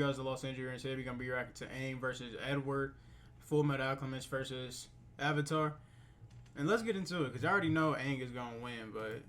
guys are Los Angeles. Today we're gonna be reacting to Aang versus Edward, Fullmetal Alchemist versus Avatar, and let's get into it because I already know Aang is gonna win, but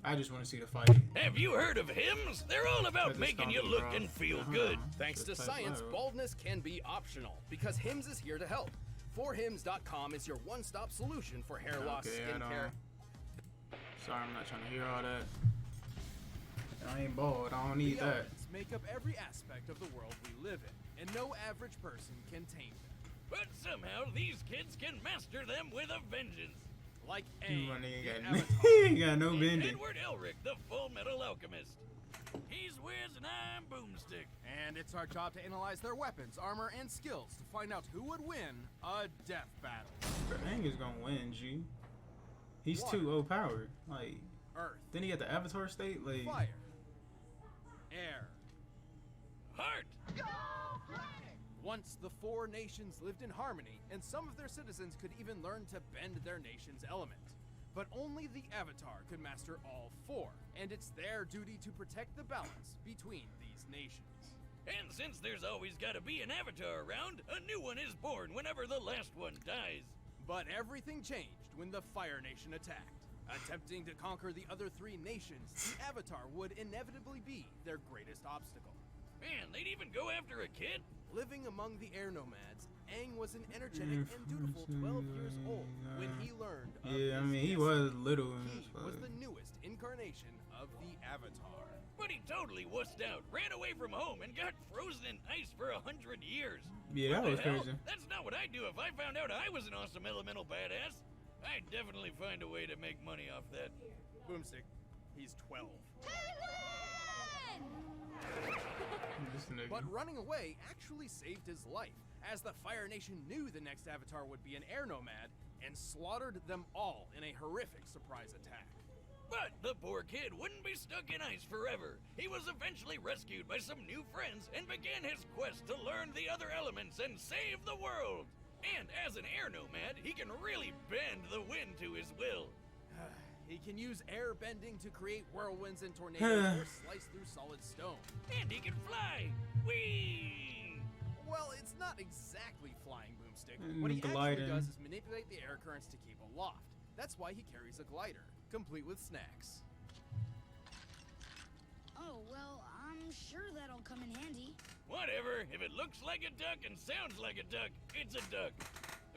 I just want to see the fight. Have you heard of hymns? They're all about making you look and feel good. Thanks to science, baldness can be optional because Hims is here to help. 4hims.com is your one-stop solution for hair loss, skin care. Sorry, I'm not trying to hear all that. I ain't bald. I don't need the that. Elements make up every aspect of the world we live in, and no average person can tame them. But somehow these kids can master them with a vengeance. Like Aang, he ain't got no bending. Edward Elric, the Fullmetal Alchemist. He's Wiz and I'm Boomstick. And it's our job to analyze their weapons, armor, and skills to find out who would win a death battle. Aang is gonna win, G. He's too overpowered. Like, Earth. Then he got the Avatar state, like fire. Air. Heart. Once the four nations lived in harmony, and some of their citizens could even learn to bend their nation's element. But only the Avatar could master all four, and it's their duty to protect the balance between these nations. And since there's always gotta be an Avatar around, a new one is born whenever the last one dies. But everything changed when the Fire Nation attacked. Attempting to conquer the other three nations, the Avatar would inevitably be their greatest obstacle. Man, they'd even go after a kid? Living among the air nomads, Aang was an energetic and dutiful 12 years old when he learned of I mean, he was little. He was the newest incarnation of the Avatar. But he totally wussed out, ran away from home, and got frozen in ice for 100 years. Yeah, that was crazy. That's not what I'd do if I found out I was an awesome elemental badass. I'd definitely find a way to make money off that. Boomstick, he's 12. But running away actually saved his life, as the Fire Nation knew the next Avatar would be an air nomad and slaughtered them all in a horrific surprise attack. But the poor kid wouldn't be stuck in ice forever. He was eventually rescued by some new friends and began his quest to learn the other elements and save the world. And as an air nomad, he can really bend the wind to his will. He can use air bending to create whirlwinds and tornadoes or slice through solid stone. And he can fly! Whee! Well, it's not exactly flying, Boomstick. What he actually does is manipulate the air currents to keep aloft. That's why he carries a glider, complete with snacks. Oh, well, I'm sure that'll come in handy. Whatever. If it looks like a duck and sounds like a duck, it's a duck.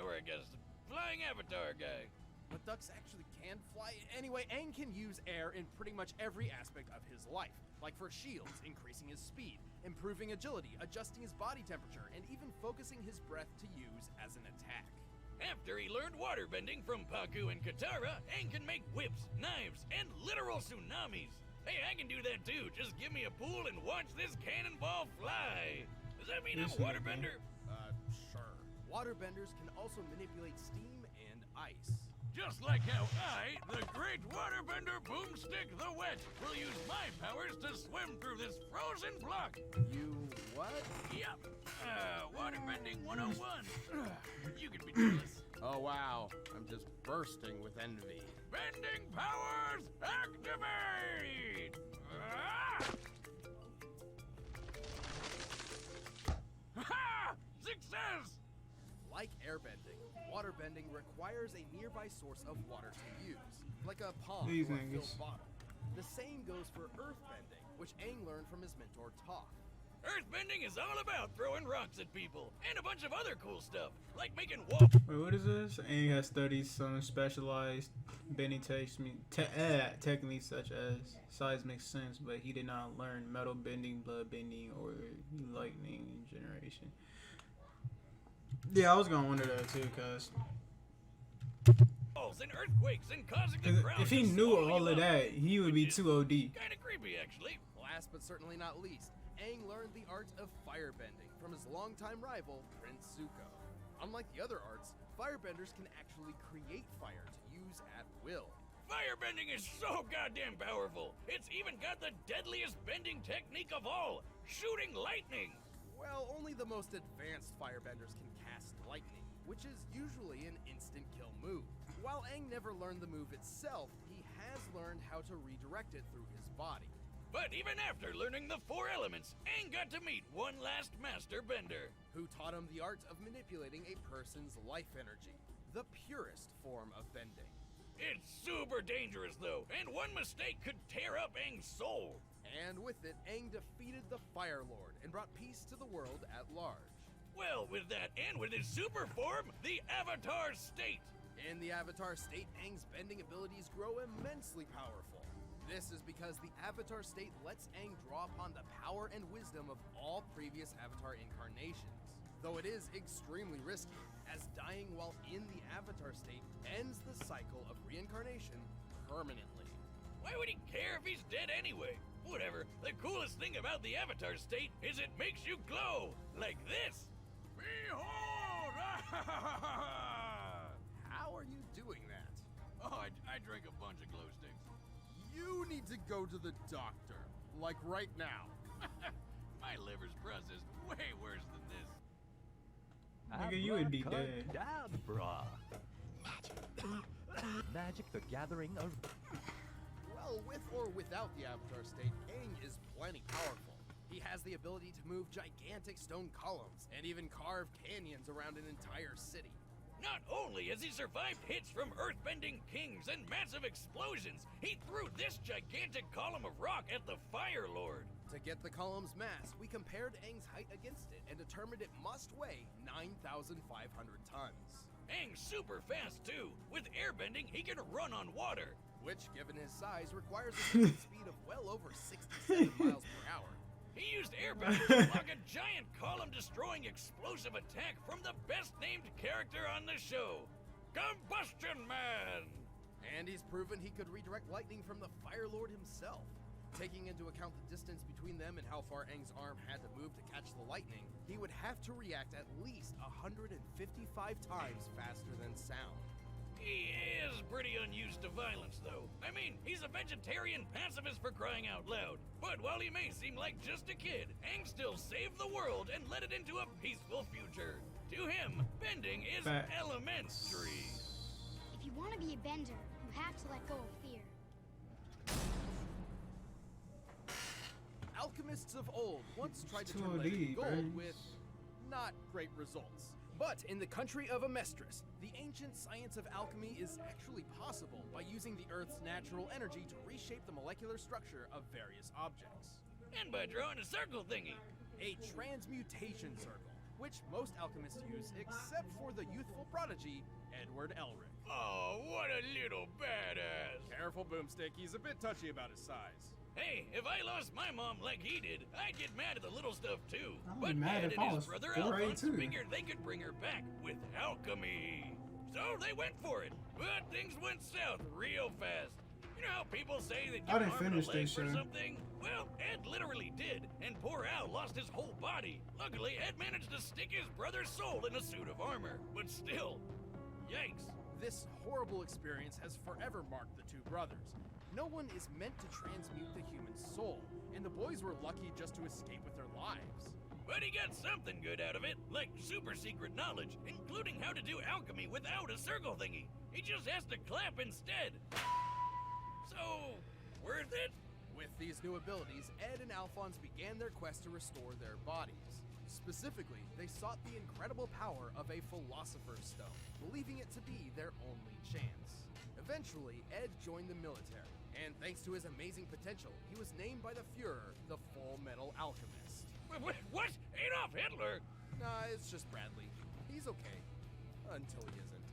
Or I guess, flying avatar guy. But ducks actually can fly. Anyway, Aang can use air in pretty much every aspect of his life. Like for shields, increasing his speed, improving agility, adjusting his body temperature, and even focusing his breath to use as an attack. After he learned waterbending from Paku and Katara, Aang can make whips, knives, and literal tsunamis. Hey, I can do that too. Just give me a pool and watch this cannonball fly. Does that mean I'm a waterbender? Sure. Waterbenders can also manipulate steam and ice. Just like how I, the great waterbender Boomstick the Wet, will use my powers to swim through this frozen block. You what? Yep. Waterbending 101. You can be jealous. Oh wow, I'm just bursting with envy. Bending powers, activate! Ha! Success! Like airbending, waterbending requires a nearby source of water to use, like a pond or a filled bottle. The same goes for earthbending, which Aang learned from his mentor Toph. Earthbending is all about throwing rocks at people, and a bunch of other cool stuff, like making walls. Wait, what is this? Aang has studied some specialized bending techniques such as seismic sense, but he did not learn metal bending, blood bending, or lightning generation. Yeah, I was gonna wonder that too, cause and earthquakes and causing the ground. If he knew all of that, he would be too OD. Kinda creepy, actually. Last but certainly not least, Aang learned the art of firebending from his longtime rival, Prince Zuko. Unlike the other arts, firebenders can actually create fire to use at will. Firebending is so goddamn powerful. It's even got the deadliest bending technique of all, shooting lightning. Well, only the most advanced firebenders can cast lightning, which is usually an instant kill move. While Aang never learned the move itself, he has learned how to redirect it through his body. But even after learning the 4 elements, Aang got to meet one last master bender. Who taught him the art of manipulating a person's life energy, the purest form of bending. It's super dangerous though, and one mistake could tear up Aang's soul. And with it, Aang defeated the Fire Lord and brought peace to the world at large. Well, with that and with his super form, the Avatar State. In the Avatar State, Aang's bending abilities grow immensely powerful. This is because the Avatar State lets Aang draw upon the power and wisdom of all previous Avatar incarnations. Though it is extremely risky, as dying while in the Avatar State ends the cycle of reincarnation permanently. Why would he care if he's dead anyway? Whatever, the coolest thing about the Avatar State is it makes you glow, like this. Behold! How are you doing that? Oh, I drank a bunch of glow sticks. You need to go to the doctor, like right now. My liver's processed way worse than this. Nigga, you would be dead. Abracadabra. Magic the gathering of... Well, with or without the Avatar State, Aang is plenty powerful. He has the ability to move gigantic stone columns and even carve canyons around an entire city. Not only has he survived hits from earthbending kings and massive explosions, he threw this gigantic column of rock at the Fire Lord. To get the column's mass, we compared Aang's height against it and determined it must weigh 9,500 tons. Aang's super fast too. With airbending, he can run on water. Which, given his size, requires a movement speed of well over 67 miles per hour. He used airbending to block a giant column-destroying explosive attack from the best-named character on the show, Combustion Man! And he's proven he could redirect lightning from the Fire Lord himself. Taking into account the distance between them and how far Aang's arm had to move to catch the lightning, he would have to react at least 155 times faster than sound. He is pretty unused to violence, though. I mean, he's a vegetarian pacifist for crying out loud. But while he may seem like just a kid, Aang still saved the world and led it into a peaceful future. To him, bending is Facts. elementary. If you want to be a bender, you have to let go of fear. Alchemists of old once tried to Too turn lead into deep, gold man. with not great results. But in the country of Amestris, the ancient science of alchemy is actually possible by using the Earth's natural energy to reshape the molecular structure of various objects. And by drawing a circle thingy. A transmutation circle, which most alchemists use except for the youthful prodigy, Edward Elric. Oh, what a little badass. Careful, Boomstick, he's a bit touchy about his size. Hey, if I lost my mom like he did, I'd get mad at the little stuff too. I'd be But mad Ed if and I his was brother 4'8" Alphonse too. figured they could bring her back with alchemy. So they went for it, but things went south real fast. You know how people say that I you didn't arm finish a leg this for shit. something? Well, Ed literally did, and poor Al lost his whole body. Luckily, Ed managed to stick his brother's soul in a suit of armor, but still, yikes. This horrible experience has forever marked the two brothers. No one is meant to transmute the human soul, and the boys were lucky just to escape with their lives. But he got something good out of it, like super secret knowledge, including how to do alchemy without a circle thingy. He just has to clap instead. So, worth it? With these new abilities, Ed and Alphonse began their quest to restore their bodies. Specifically, they sought the incredible power of a Philosopher's Stone, believing it to be their only chance. Eventually, Ed joined the military, and thanks to his amazing potential, he was named by the Fuhrer the Fullmetal Alchemist. What? Adolf Hitler? Nah, it's just Bradley. He's okay. Until he isn't.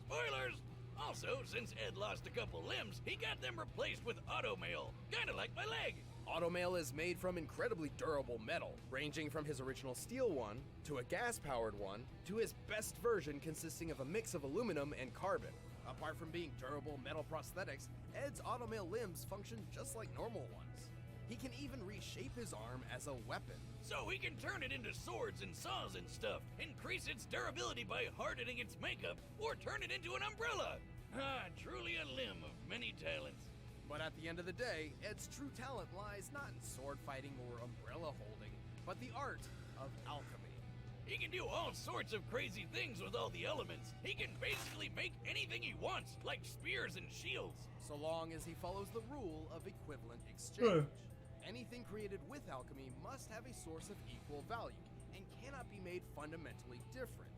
Spoilers! Also, since Ed lost a couple limbs, he got them replaced with automail. Kinda like my leg. Automail is made from incredibly durable metal, ranging from his original steel one, to a gas-powered one, to his best version consisting of a mix of aluminum and carbon. Apart from being durable metal prosthetics, Ed's automail limbs function just like normal ones. He can even reshape his arm as a weapon. So he can turn it into swords and saws and stuff, increase its durability by hardening its makeup, or turn it into an umbrella. Ah, truly a limb of many talents. But at the end of the day, Ed's true talent lies not in sword fighting or umbrella holding, but the art of alchemy. He can do all sorts of crazy things with all the elements. He can basically make anything he wants, like spears and shields. So long as he follows the rule of equivalent exchange. Anything created with alchemy must have a source of equal value and cannot be made fundamentally different.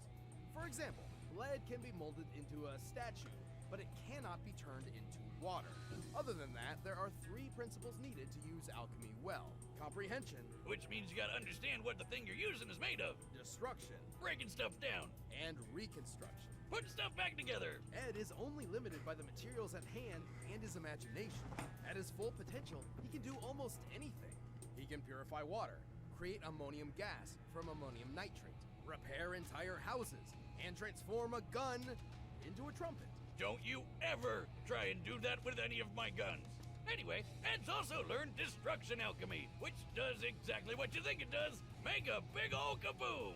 For example, lead can be molded into a statue, but it cannot be turned into water. Other than that, there are 3 principles needed to use alchemy well. Comprehension, Which means you gotta understand what the thing you're using is made of. destruction, Breaking stuff down. and reconstruction. Putting stuff back together. Ed is only limited by the materials at hand and his imagination. At his full potential, he can do almost anything. He can purify water, create ammonium gas from ammonium nitrate, repair entire houses, and transform a gun into a trumpet. Don't you ever try and do that with any of my guns. Anyway, Ed's also learned destruction alchemy, which does exactly what you think it does. Make a big ol' kaboom.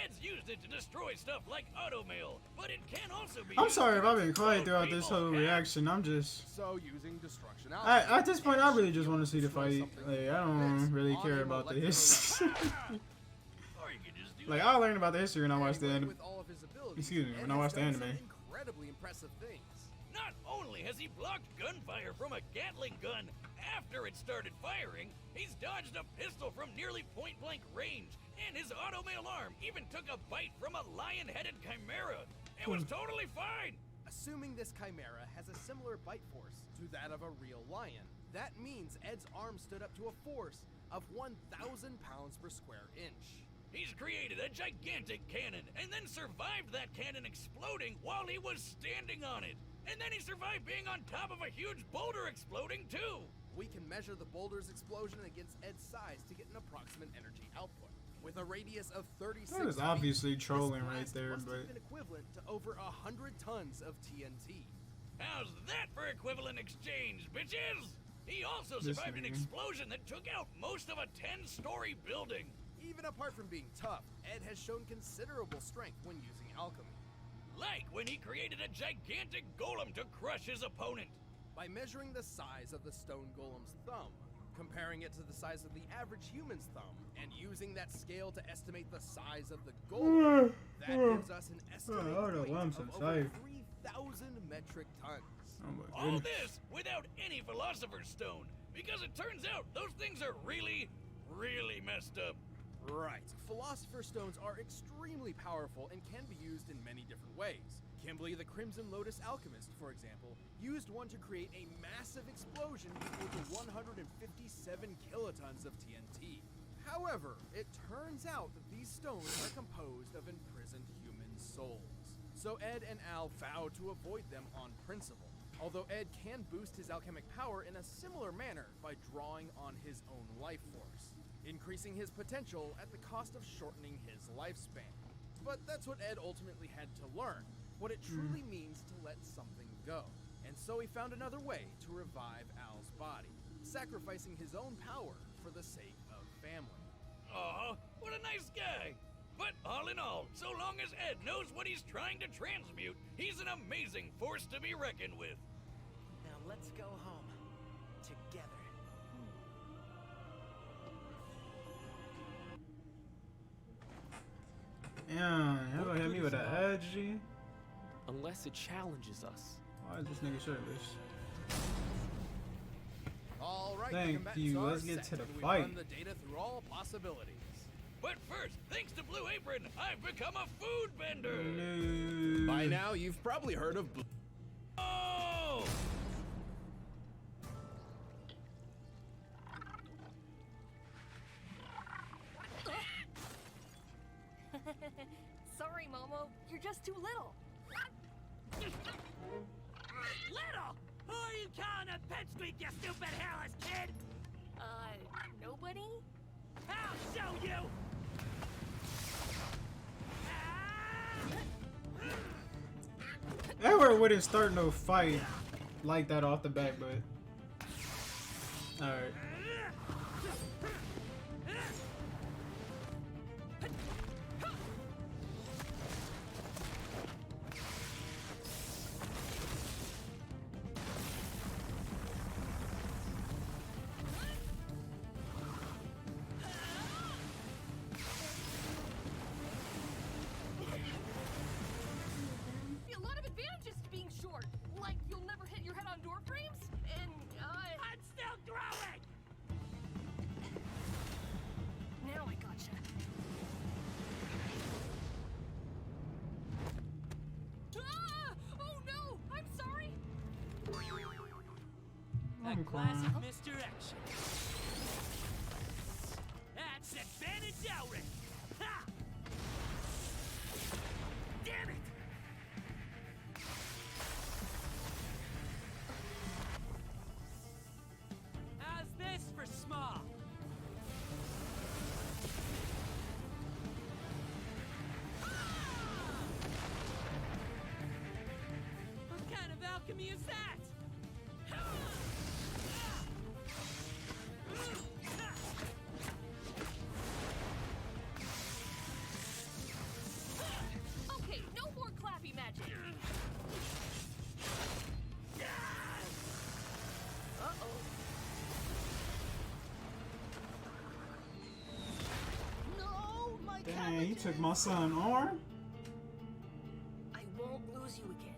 Ed's used it to destroy stuff like automail, but it can also be I'm used sorry to if I've been explode quiet throughout this people's whole heads. reaction. I'm just. So, using destruction alchemy, At this point, I really just want to see the destroy fight. something Like, I like don't this really on care a about the molecular history. Or you could just do Like, that. I'll learn about the history when I watch the Anyway, anime. with all of his abilities, Excuse me, Ed when I has watch the done some anime. incredibly impressive things. Not only has he blocked gunfire from a Gatling gun after it started firing, he's dodged a pistol from nearly point-blank range, and his automail arm even took a bite from a lion-headed chimera. It was totally fine. Assuming this chimera has a similar bite force to that of a real lion, that means Ed's arm stood up to a force of 1,000 pounds per square inch. He's created a gigantic cannon and then survived that cannon exploding while he was standing on it. And then he survived being on top of a huge boulder exploding too. We can measure the boulder's explosion against Ed's size to get an approximate energy output. With a radius of 36 That was feet, obviously this trolling right blast there, must but have been equivalent to over 100 tons of TNT. How's that for equivalent exchange, bitches? He also This survived an nigga. explosion that took out most of a 10-story building. Even apart from being tough, Ed has shown considerable strength when using alchemy. Like when he created a gigantic golem to crush his opponent. By measuring the size of the stone golem's thumb, comparing it to the size of the average human's thumb, and using that scale to estimate the size of the golem, that gives us an estimated hold on, weight I'm of so over sorry. 3,000 metric tons. oh my All goodness. this without any Philosopher's Stone, because it turns out those things are really, really messed up. Right. Philosopher's Stones are extremely powerful and can be used in many different ways. Kimberly the Crimson Lotus Alchemist, for example, used one to create a massive explosion equal to 157 kilotons of TNT. However, it turns out that these stones are composed of imprisoned human souls. So Ed and Al vowed to avoid them on principle. Although Ed can boost his alchemic power in a similar manner by drawing on his own life force, increasing his potential at the cost of shortening his lifespan. But that's what Ed ultimately had to learn, what it truly means to let something go. And so he found another way to revive Al's body, sacrificing his own power for the sake of family. Aw, what a nice guy. But all in all, so long as Ed knows what he's trying to transmute, he's an amazing force to be reckoned with. Now let's go home. Together. Yeah, y'all gonna hit me with an edgy. Unless it challenges us. Why is this nigga shirtless? All right, Thank the combatants you. are Let's get set, to the and we've fight. run the data through all possibilities. But first, thanks to Blue Apron, I've become a food vendor. No. By now, you've probably heard of Blue. Oh! Sorry, Momo. You're just too little. Little! Who are you calling a pipsqueak, you stupid hairless kid? Nobody? I'll show you! Edward wouldn't start no fight like that off the bat, but alright. A lot of advantages to being short. Like you'll never hit your head on door frames, and I'm still growing! I'm classic crying. misdirection. That's advantage Elric. Ha! Damn it! How's this for small? What kind of alchemy is that? Okay, no more clappy magic. Uh-oh. No, my Dang, he took my son's arm. I won't lose you again.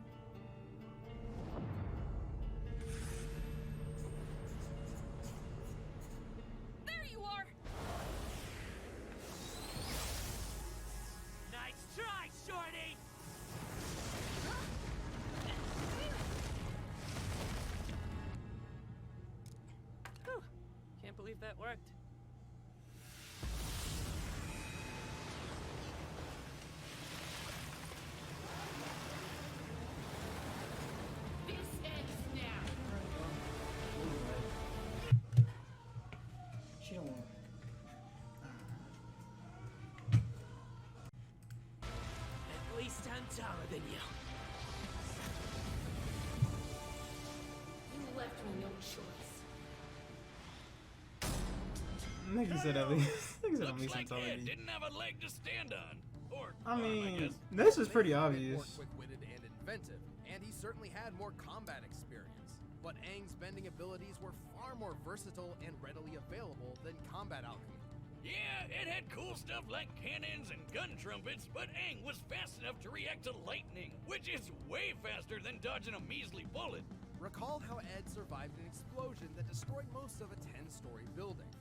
There you are. Nice try, Shorty! Whew. Can't believe that worked. This ends now. She don't want At least I'm taller than you. You left me no choice. Nigga said at least. Nigga said at Looks least I'm like taller Ed than you. didn't have a leg to stand on. Or, I arm, mean, guess. this is pretty Aang was a bit obvious. more quick-witted and inventive, and he certainly had more combat experience. But Aang's bending abilities were far more versatile and readily available than combat alchemy. Yeah, it had cool stuff like cannons and gun trumpets, but Aang was fast enough to react to lightning, which is way faster than dodging a measly bullet. Recall how Ed survived an explosion that destroyed most of a 10-story building.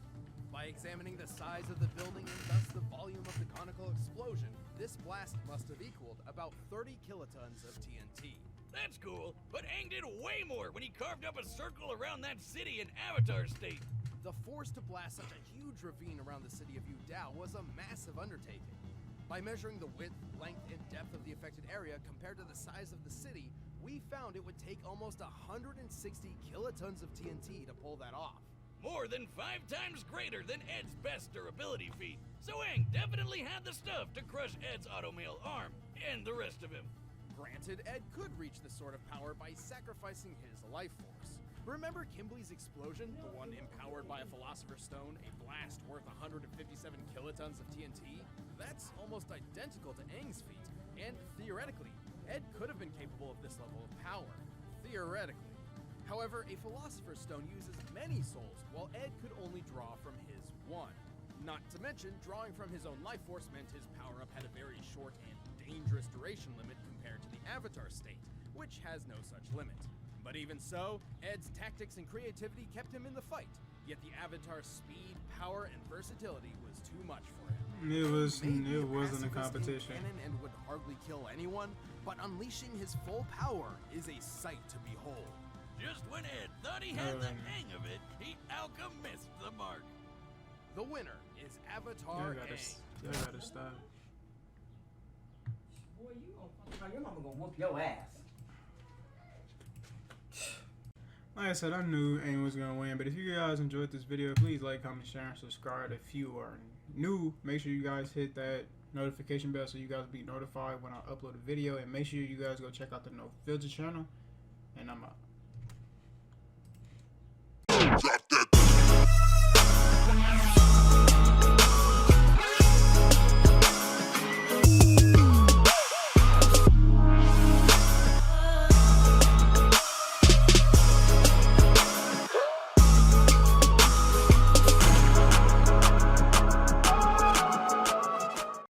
By examining the size of the building and thus the volume of the conical explosion, this blast must have equaled about 30 kilotons of TNT. That's cool, but Aang did way more when he carved up a circle around that city in Avatar State. The force to blast such a huge ravine around the city of Yu Dao was a massive undertaking. By measuring the width, length, and depth of the affected area compared to the size of the city, we found it would take almost 160 kilotons of TNT to pull that off. More than 5 times greater than Ed's best durability feat. So Aang definitely had the stuff to crush Ed's automail arm and the rest of him. Granted, Ed could reach this sort of power by sacrificing his life force. Remember Kimberly's explosion, the one empowered by a Philosopher's Stone, a blast worth 157 kilotons of TNT? That's almost identical to Aang's feat, and theoretically, Ed could have been capable of this level of power. Theoretically. However, a Philosopher's Stone uses many souls, while Ed could only draw from his one. Not to mention, drawing from his own life force meant his power-up had a very short and dangerous duration limit compared to the Avatar state, which has no such limit. But even so, Ed's tactics and creativity kept him in the fight, yet the Avatar's speed, power, and versatility was too much for him. It Maybe wasn't a pacifist in competition. canon and would hardly kill anyone, but unleashing his full power is a sight to behold. Just when Ed thought he had the hang of it, he alchemist the mark. The winner is Y'all Avatar gotta, Aang. y'all gotta stop. Boy, you gonna your mama gonna whoop your ass. Like I said, I knew Aang was gonna win, but if you guys enjoyed this video, please like, comment, share, and subscribe. If you are new, make sure you guys hit that notification bell so you guys be notified when I upload a video, and make sure you guys go check out the No Filter channel, and I'm out.